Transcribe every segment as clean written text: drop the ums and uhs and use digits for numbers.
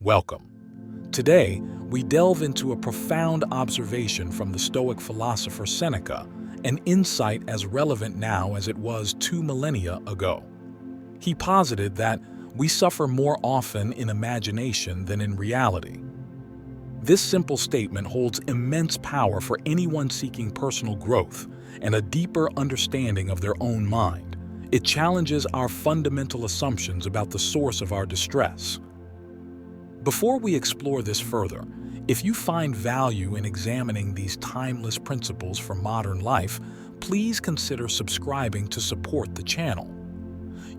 Welcome. Today, we delve into a profound observation from the Stoic philosopher Seneca, an insight as relevant now as it was 2 millennia ago. He posited that we suffer more often in imagination than in reality. This simple statement holds immense power for anyone seeking personal growth and a deeper understanding of their own mind. It challenges our fundamental assumptions about the source of our distress. Before we explore this further, if you find value in examining these timeless principles for modern life, please consider subscribing to support the channel.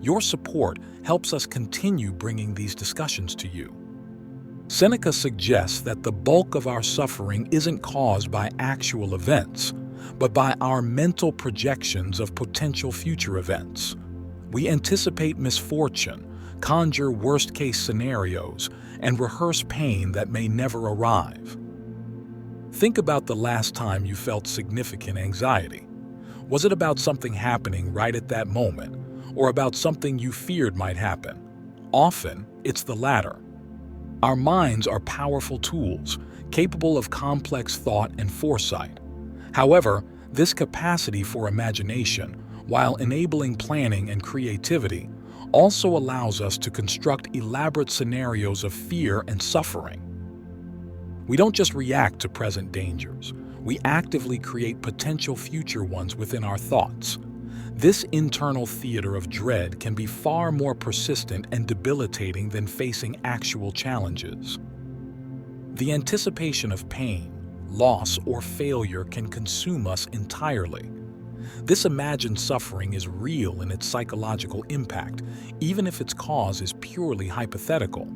Your support helps us continue bringing these discussions to you. Seneca suggests that the bulk of our suffering isn't caused by actual events, but by our mental projections of potential future events. We anticipate misfortune, conjure worst-case scenarios, and rehearse pain that may never arrive. Think about the last time you felt significant anxiety. Was it about something happening right at that moment, or about something you feared might happen? Often, it's the latter. Our minds are powerful tools, capable of complex thought and foresight. However, this capacity for imagination, while enabling planning and creativity, also allows us to construct elaborate scenarios of fear and suffering. We don't just react to present dangers, we actively create potential future ones within our thoughts. This internal theater of dread can be far more persistent and debilitating than facing actual challenges. The anticipation of pain, loss, or failure can consume us entirely. This imagined suffering is real in its psychological impact, even if its cause is purely hypothetical.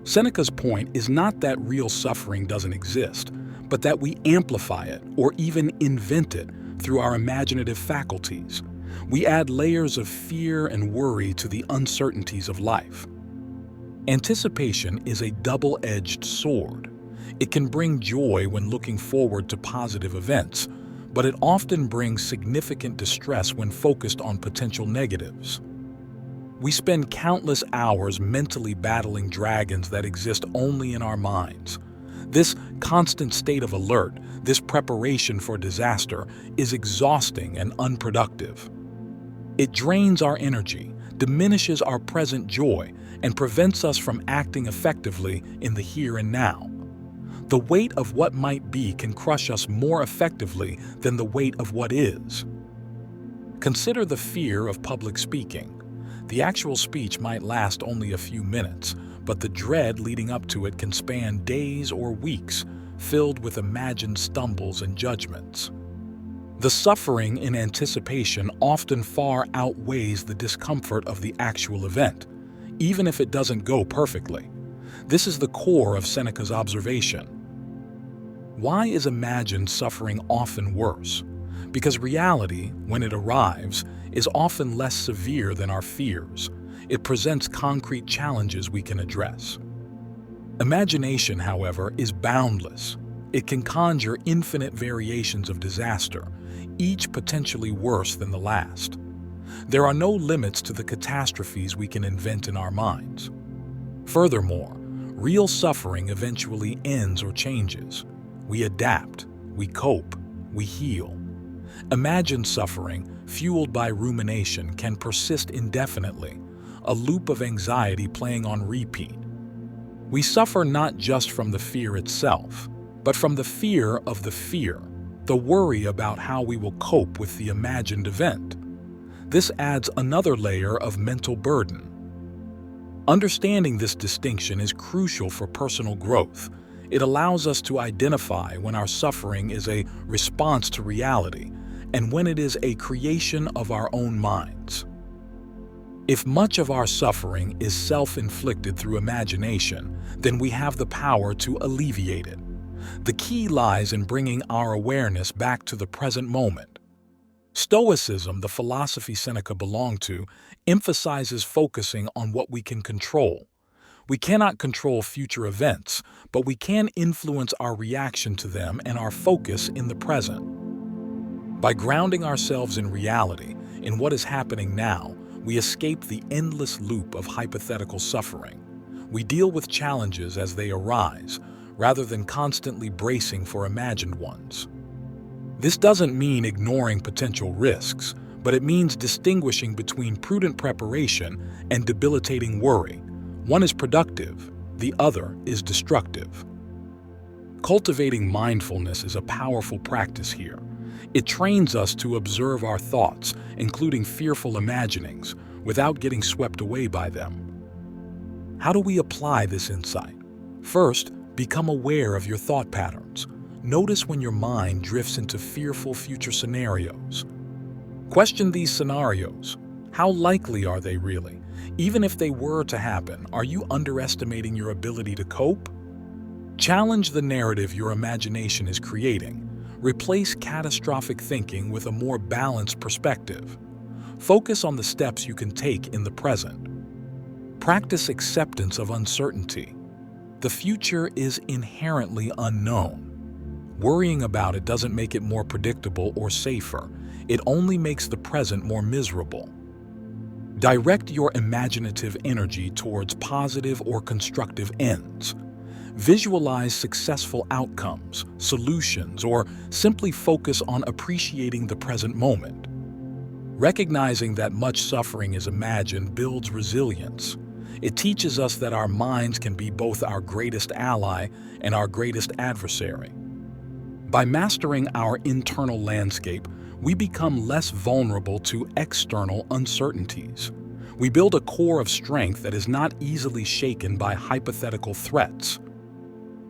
Seneca's point is not that real suffering doesn't exist, but that we amplify it or even invent it through our imaginative faculties. We add layers of fear and worry to the uncertainties of life. Anticipation is a double-edged sword. It can bring joy when looking forward to positive events, but it often brings significant distress when focused on potential negatives. We spend countless hours mentally battling dragons that exist only in our minds. This constant state of alert, this preparation for disaster, is exhausting and unproductive. It drains our energy, diminishes our present joy, and prevents us from acting effectively in the here and now. The weight of what might be can crush us more effectively than the weight of what is. Consider the fear of public speaking. The actual speech might last only a few minutes, but the dread leading up to it can span days or weeks, filled with imagined stumbles and judgments. The suffering in anticipation often far outweighs the discomfort of the actual event, even if it doesn't go perfectly. This is the core of Seneca's observation. Why is imagined suffering often worse? Because reality, when it arrives, is often less severe than our fears. It presents concrete challenges we can address. Imagination, however, is boundless. It can conjure infinite variations of disaster, each potentially worse than the last. There are no limits to the catastrophes we can invent in our minds. Furthermore, real suffering eventually ends or changes. We adapt, we cope, we heal. Imagined suffering, fueled by rumination, can persist indefinitely, a loop of anxiety playing on repeat. We suffer not just from the fear itself, but from the fear of the fear, the worry about how we will cope with the imagined event. This adds another layer of mental burden. Understanding this distinction is crucial for personal growth. It allows us to identify when our suffering is a response to reality and when it is a creation of our own minds. If much of our suffering is self-inflicted through imagination, then we have the power to alleviate it. The key lies in bringing our awareness back to the present moment. Stoicism, the philosophy Seneca belonged to, emphasizes focusing on what we can control. We cannot control future events, but we can influence our reaction to them and our focus in the present. By grounding ourselves in reality, in what is happening now, we escape the endless loop of hypothetical suffering. We deal with challenges as they arise, rather than constantly bracing for imagined ones. This doesn't mean ignoring potential risks, but it means distinguishing between prudent preparation and debilitating worry. One is productive, the other is destructive. Cultivating mindfulness is a powerful practice here. It trains us to observe our thoughts, including fearful imaginings, without getting swept away by them. How do we apply this insight? First, become aware of your thought patterns. Notice when your mind drifts into fearful future scenarios. Question these scenarios. How likely are they really? Even if they were to happen, are you underestimating your ability to cope? Challenge the narrative your imagination is creating. Replace catastrophic thinking with a more balanced perspective. Focus on the steps you can take in the present. Practice acceptance of uncertainty. The future is inherently unknown. Worrying about it doesn't make it more predictable or safer. It only makes the present more miserable. Direct your imaginative energy towards positive or constructive ends. Visualize successful outcomes, solutions, or simply focus on appreciating the present moment. Recognizing that much suffering is imagined builds resilience. It teaches us that our minds can be both our greatest ally and our greatest adversary. By mastering our internal landscape, we become less vulnerable to external uncertainties. We build a core of strength that is not easily shaken by hypothetical threats.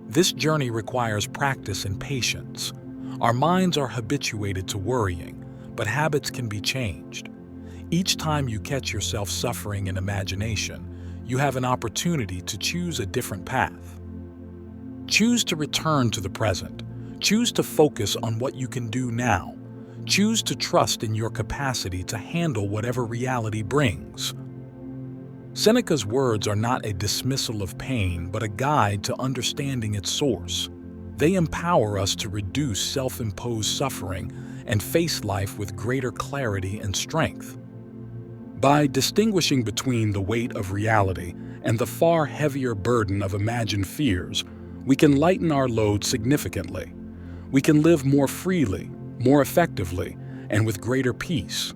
This journey requires practice and patience. Our minds are habituated to worrying, but habits can be changed. Each time you catch yourself suffering in imagination, you have an opportunity to choose a different path. Choose to return to the present. Choose to focus on what you can do now. Choose to trust in your capacity to handle whatever reality brings. Seneca's words are not a dismissal of pain, but a guide to understanding its source. They empower us to reduce self-imposed suffering and face life with greater clarity and strength. By distinguishing between the weight of reality and the far heavier burden of imagined fears, we can lighten our load significantly. We can live more freely, more effectively, and with greater peace.